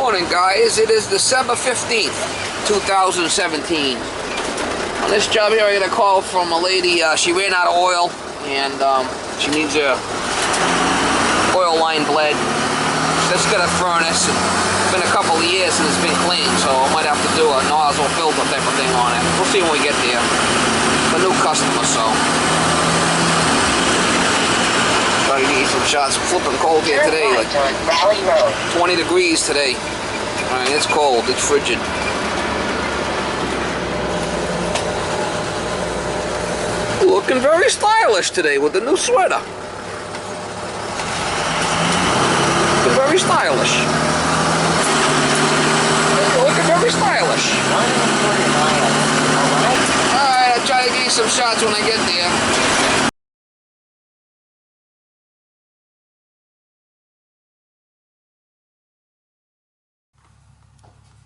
Morning, guys. It is December 15th, 2017. On this job here, I got a call from a lady. She ran out of oil, and she needs a oil line bled. Just got a furnace. It's been a couple of years since it's been cleaned, so I might have to do a nozzle filter type of thing on it. We'll see when we get there. It's a new customer, so try to get some shots. Flipping cold here today, like 20 degrees today. I mean, it's cold. It's frigid. Looking very stylish today with the new sweater. Looking very stylish. Looking very stylish. Alright, I'll try to give you some shots when I get there.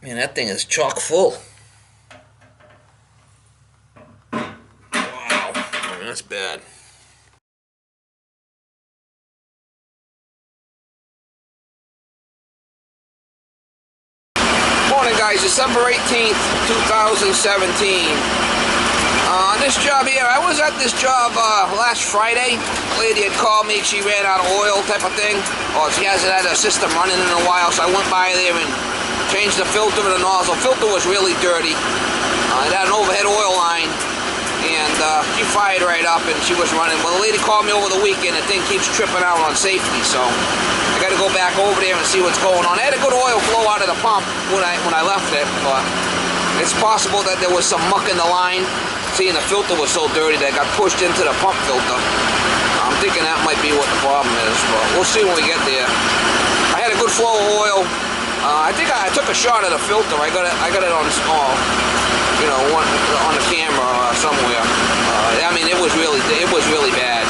Man, that thing is chock full. That's bad. Morning, guys. December 18th, 2017. On this job here, I was at this job last Friday. A lady had called me. She ran out of oil type of thing. Or she hasn't had her system running in a while, so I went by there and changed the filter and the nozzle. Filter was really dirty. It had an overhead oil line. And she fired right up and she was running. Well, the lady called me over the weekend. The thing keeps tripping out on safety, so I got to go back over there and see what's going on. I had a good oil flow out of the pump when I left it, but it's possible that there was some muck in the line. Seeing the filter was so dirty that it got pushed into the pump filter. I'm thinking that might be what the problem is, but we'll see when we get there. I had a good flow of oil. I think I took a shot at the filter. I got it on small. You know, on the camera somewhere. I mean, it was really bad.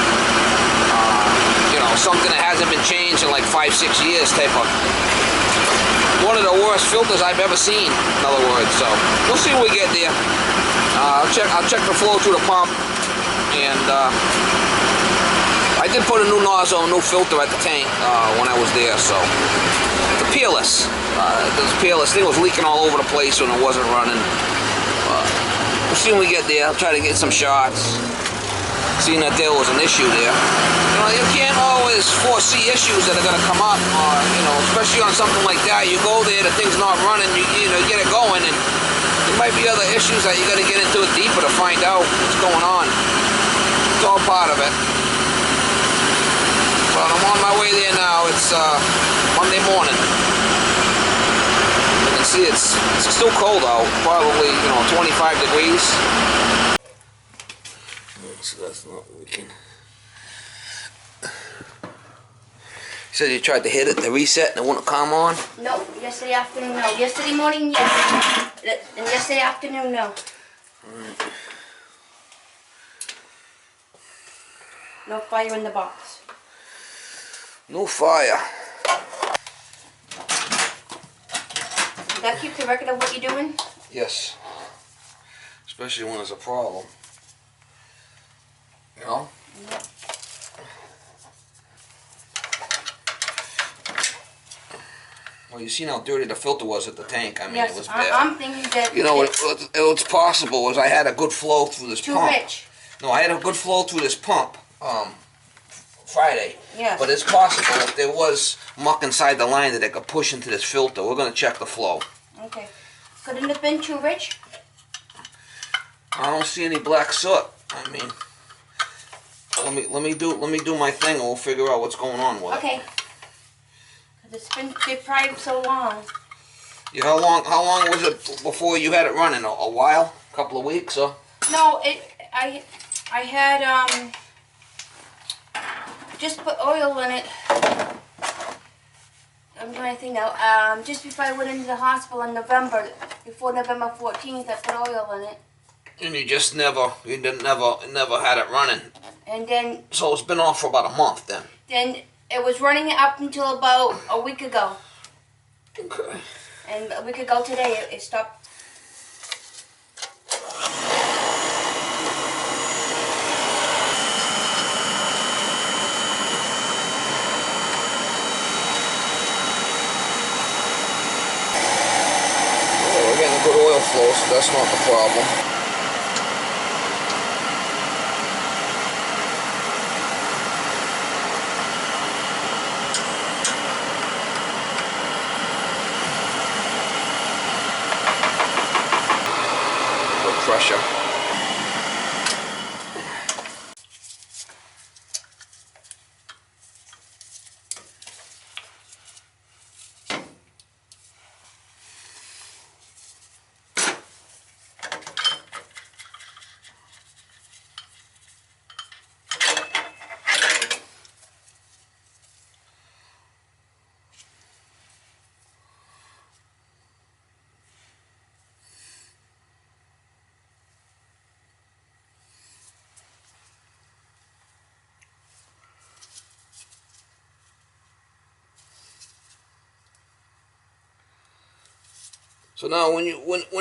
You know, something that hasn't been changed in like 5-6 years type of. One of the worst filters I've ever seen. In other words, so we'll see when we get there. I'll check the flow through the pump, and I did put a new nozzle, a new filter at the tank when I was there. So the peerless, this peerless thing was leaking all over the place when it wasn't running. We'll see when we get there. I'll try to get some shots. Seeing that there was an issue there. You know, you can't always foresee issues that are going to come up. You know, especially on something like that. You go there, the thing's not running. You know, get it going, and there might be other issues that you got to get into it deeper to find out what's going on. It's all part of it. But I'm on my way there now. It's Monday morning. See, it's still cold out, probably, you know, 25 degrees. So that's not working. You said you tried to hit it, the reset, and it wouldn't come on? No, yesterday afternoon, no. Yesterday morning, yes. And yesterday afternoon, no. Alright. No fire in the box. No fire. That keeps the record of what you're doing? Yes. Especially when there's a problem. You know? Yep. Well, you seen how dirty the filter was at the tank. I mean, yes, it was bad. I'm thinking that... You know, what's possible is I had a good flow through this pump. Too rich. No, I had a good flow through this pump. Friday. Yes. But it's possible if there was muck inside the line that it could push into this filter. We're going to check the flow. Okay. Couldn't it have been too rich? I don't see any black soot. I mean, let me do my thing, and we'll figure out what's going on with it. Okay. Cause it's been deprived so long. Yeah, how long was it before you had it running? A while? A couple of weeks, or? No, I had just put oil in it. I'm trying to think now. Just before I went into the hospital in November, before November 14th, I put oil in it. And you just never had it running. And then. So it's been off for about a month then. Then it was running up until about a week ago. Okay. And a week ago today, it stopped. That's not the problem. Put pressure. So now, when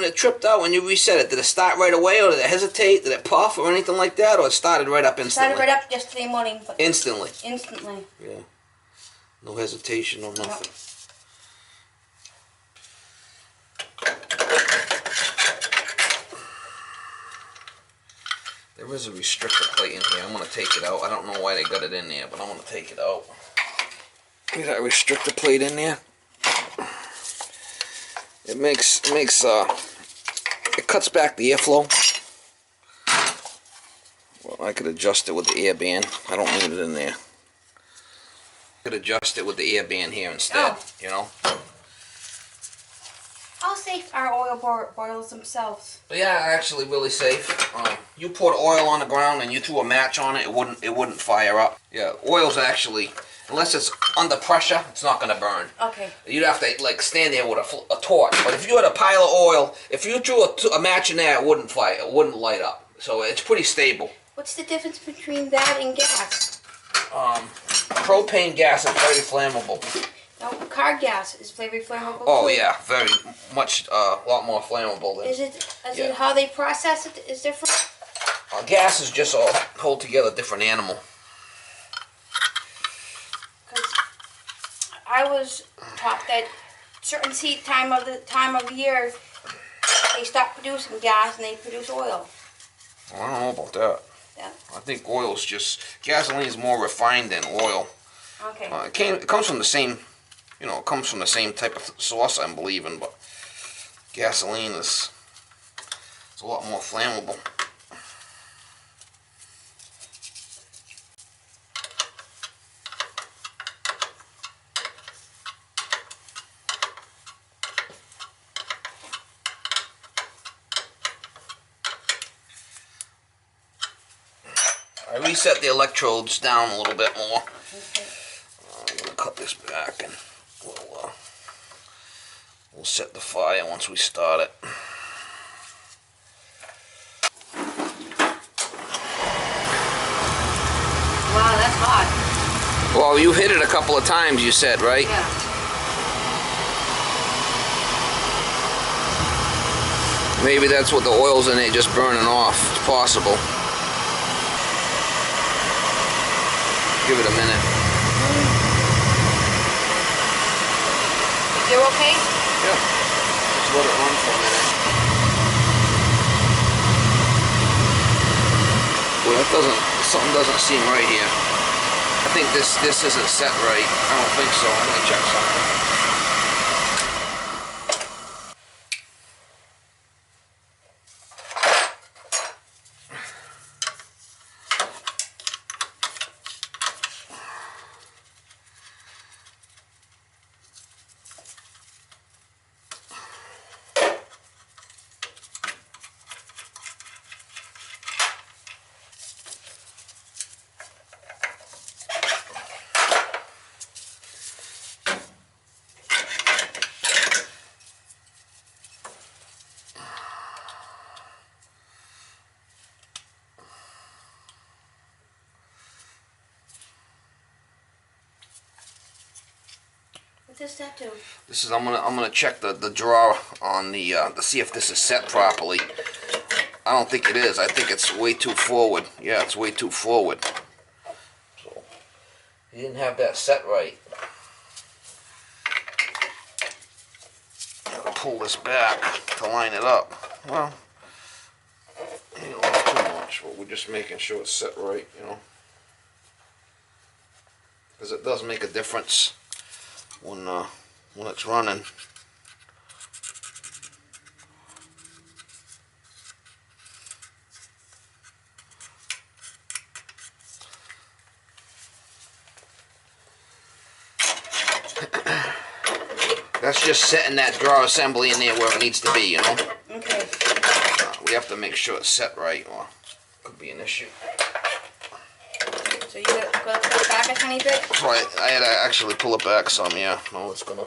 it tripped out, when you reset it, did it start right away, or did it hesitate? Did it puff or anything like that, or it started right up instantly? Started right up yesterday morning. But instantly. Instantly. Yeah. No hesitation or nothing. Nope. There is a restrictor plate in here. I'm gonna take it out. I don't know why they got it in there, but I'm gonna take it out. You got a restrictor plate in there. It cuts back the airflow. Well, I could adjust it with the air band. I don't need it in there. I could adjust it with the air band here instead, you know. How safe are oil boils themselves? Yeah, actually really safe. You poured oil on the ground and you threw a match on it, it wouldn't fire up. Yeah, oil's actually, unless it's under pressure, it's not gonna burn. Okay. You'd have to like stand there with a torch. But if you had a pile of oil, if you threw a match in there, it wouldn't fire. It wouldn't light up. So it's pretty stable. What's the difference between that and gas? Propane gas is very flammable. No, car gas is very flammable. Oh too. yeah, very much, a lot more flammable than. Is it how they process it is different? Gas is just a whole together different animal. Because I was taught that certain time of the year they stop producing gas and they produce oil. Well, I don't know about that. Yeah. I think oil's just, gasoline is more refined than oil. Okay. It comes from the same, it comes from the same type of source, I'm believing, but gasoline is a lot more flammable. I reset the electrodes down a little bit more. Okay. I'm going to cut this back and we'll set the fire once we start it. Wow, that's hot. Well, you hit it a couple of times, you said, right? Yeah. Maybe that's what the oil's in there just burning off. It's possible. Give it a minute. You're okay? Yeah. Just let it run for a minute. Well, something doesn't seem right here. I think this isn't set right. I don't think so. I'm gonna check something. What does that do? This is I'm gonna check the drawer on the to see if this is set properly. I don't think it is. I think it's way too forward. Yeah, it's way too forward. So he didn't have that set right. Gotta pull this back to line it up. well, you know, not too much, but we're just making sure it's set right, you know. Because it does make a difference when it's running. That's just setting that drawer assembly in there where it needs to be, you know. Okay. We have to make sure it's set right, or it could be an issue. So you gotta pull it back a tiny bit? Right, I had to actually pull it back some, yeah. No, it's gonna.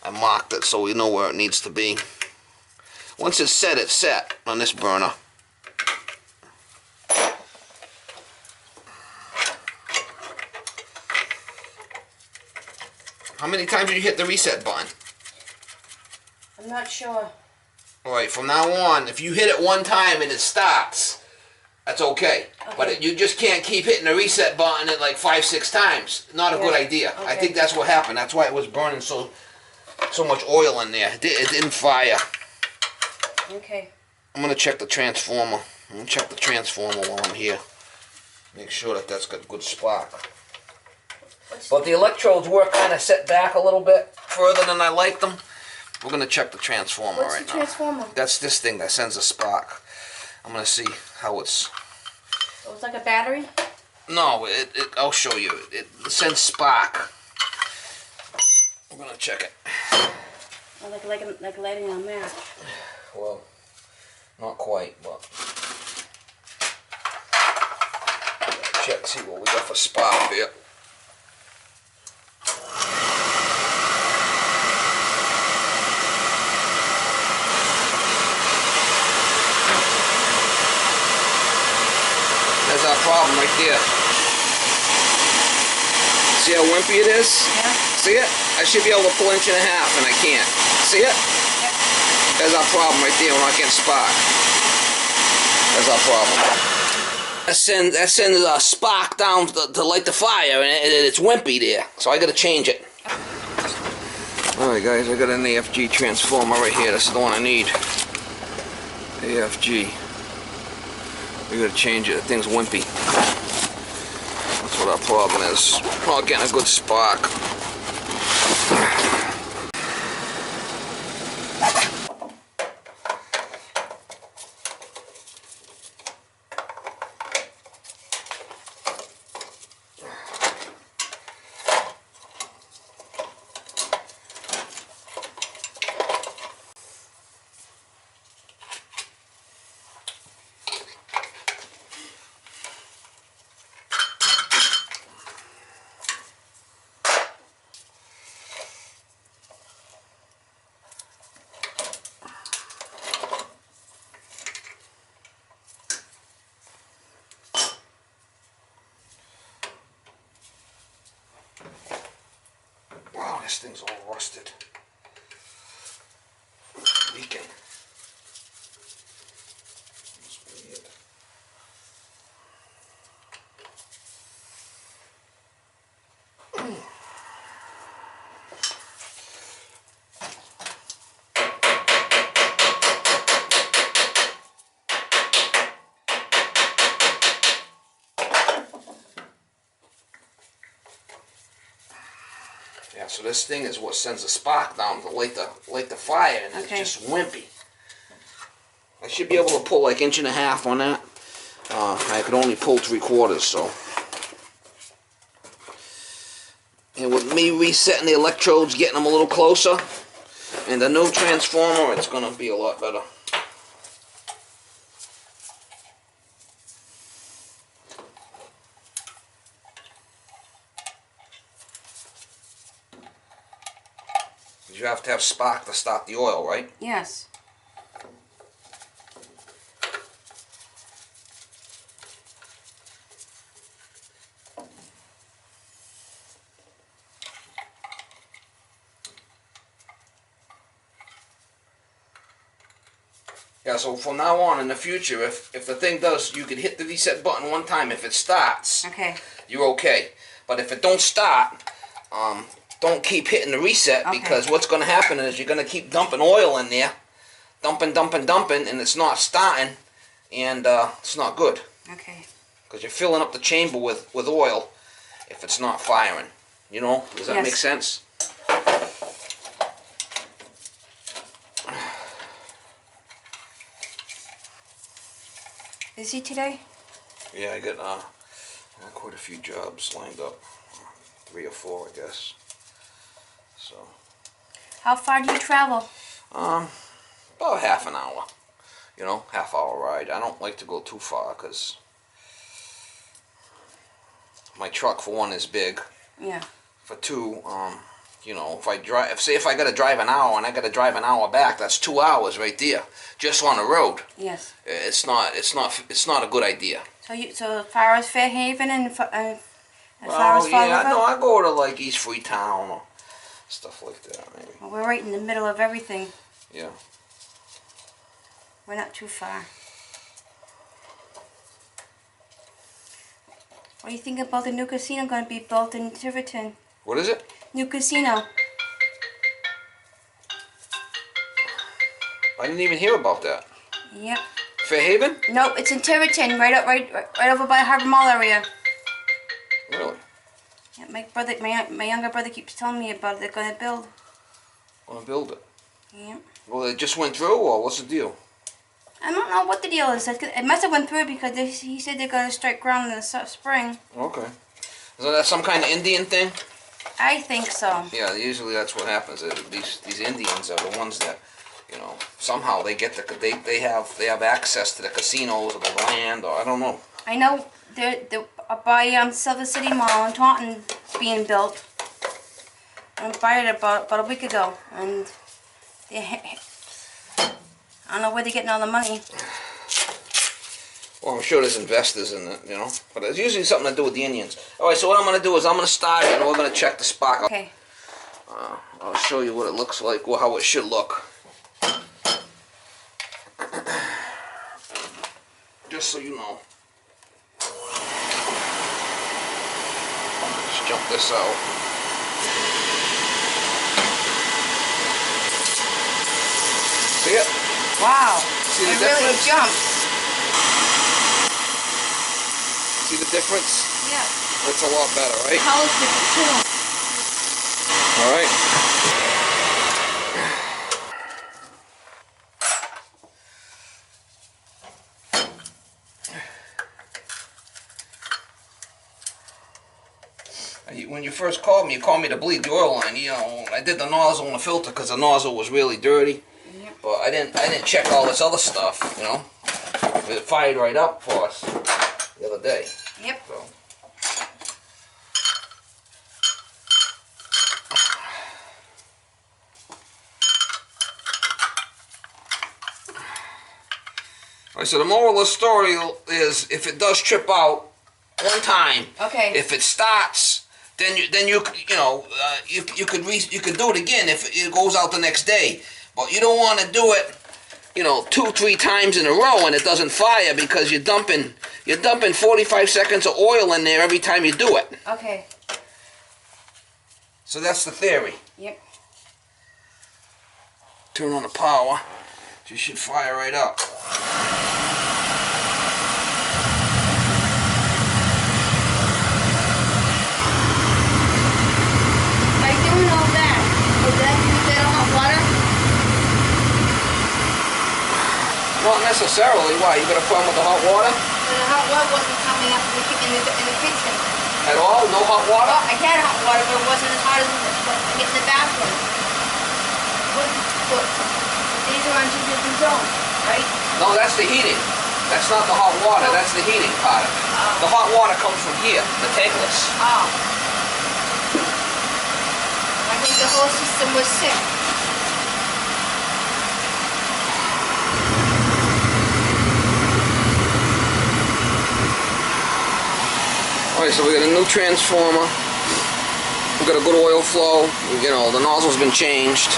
I marked it so we know where it needs to be. Once it's set on this burner. How many times did you hit the reset button? I'm not sure. Alright, from now on, if you hit it one time and it starts, that's okay. But you just can't keep hitting the reset button at like 5-6 times. Not a good idea. Okay. I think that's what happened. That's why it was burning so much oil in there. It didn't fire. Okay. I'm going to check the transformer. I'm going to check the transformer while I'm here. Make sure that that's got a good spark. But the electrodes were kind of set back a little bit further than I like them. We're going to check the transformer right now. What's the transformer? That's this thing that sends a spark. I'm going to see how it's... So it's like a battery? No, I'll show you. It sends spark. I'm going to check it. Oh, like lighting a match. Well, not quite, but... Check, see what we got for spark here. There's our problem right there. See how wimpy it is? Yeah. See it? I should be able to pull 1.5 inches and I can't. See it? Yep. There's our problem right there. We're not getting spark. That's our problem. That sends a spark down to light the fire, and it's wimpy there. So I got to change it. Alright guys, I got an AFG transformer right here. This is the one I need. AFG. We gotta change it. The thing's wimpy. That's what our problem is. Not getting a good spark. Wow, this thing's all rusted. Leaking. That's weird. Yeah, so this thing is what sends a spark down to light the fire, and it's just wimpy. I should be able to pull like 1.5 inches on that. I could only pull 3/4, so. And with me resetting the electrodes, getting them a little closer, and the new transformer, it's gonna be a lot better. You have to have spark to start the oil, right? Yes. Yeah, so from now on in the future, if the thing does, you can hit the reset button one time. If it starts, you're okay. But if it don't start, don't keep hitting the reset, because what's going to happen is you're going to keep dumping oil in there dumping, and it's not starting, and it's not good. Okay. Because you're filling up the chamber with oil if it's not firing. You know? Does that make sense? Busy today? Yeah, I got quite a few jobs lined up. 3 or 4, I guess. So. How far do you travel? About half an hour. You know, half-hour ride. I don't like to go too far because my truck, for one, is big. Yeah. For two, you know, if I drive, say if I got to drive an hour and I got to drive an hour back, that's 2 hours right there, just on the road. Yes. It's not a good idea. So as far as Fairhaven and as far as yeah, no, I go to like East Freetown or stuff like that, maybe. Well, we're right in the middle of everything. Yeah. We're not too far. What do you think about the new casino going to be built in Tiverton? What is it? New casino. I didn't even hear about that. Yep. Fairhaven? No, it's in Tiverton, right over by Harbor Mall area. Really? Yeah, my younger brother keeps telling me about it. They're going to build. Want to build it? Yep. Well, it just went through, or what's the deal? I don't know what the deal is. It must have went through because he said they're going to strike ground in the spring. Okay. So that's some kind of Indian thing? I think so. Yeah, usually that's what happens. These Indians are the ones that, you know, somehow they get they have access to the casinos or the land, or I don't know. I know they're by Silver City Mall in Taunton being built. I bought it about a week ago, and I don't know where they're getting all the money. Well, I'm sure there's investors in it, you know. But it's usually something to do with the Indians. All right, so what I'm going to do is I'm going to start it, and we're going to check the spark. Okay. I'll show you what it looks like, or how it should look. Just so you know. Let's jump this out. See it? Wow. See the it really difference? jumps. See the difference? Yeah. It's a lot better, right? The color's different too. All right. When you first called me to bleed the oil line. You know, I did the nozzle and the filter because the nozzle was really dirty. Yep. But I didn't check all this other stuff. You know, it fired right up for us the other day. Yep. So. Alright, so the moral of the story is, if it does trip out one time, Okay. if it starts, then you could do it again if it goes out the next day. But you don't want to do it, 2-3 times in a row and it doesn't fire, because you're dumping 45 seconds of oil in there every time you do it. Okay. So that's the theory. Yep. Turn on the power. You should fire right up. By doing all that, would that use that hot water? Not necessarily. Why? You got a problem with the hot water? The hot water wasn't coming up in the kitchen. At all? No hot water? Well, I had hot water, but it wasn't as hot as to get in the bathroom. But these are on two different zones, right? No, that's the heating. That's not the hot water. That's the heating part. The hot water comes from here, the tankless. Oh. I think the whole system was sick. Alright, so we got a new transformer. We got a good oil flow. The nozzle's been changed.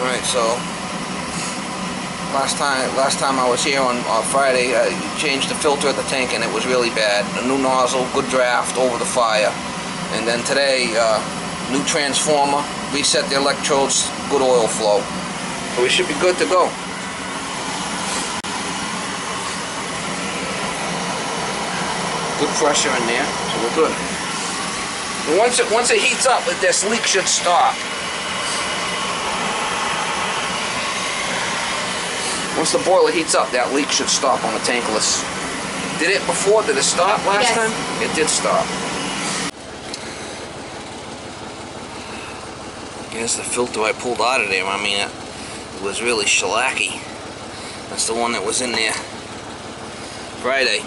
Alright, so last time I was here on Friday, I changed the filter at the tank and it was really bad. A new nozzle, good draft over the fire. And then today, new transformer, reset the electrodes good oil flow. So we should be good to go. Good pressure in there, so we're good. And once it heats up, this leak should stop. Once the boiler heats up, that leak should stop on the tankless. Did it before? Did it stop last time? It did stop. Here's the filter I pulled out of there. I mean, it was really shellacky. That's the one that was in there Friday.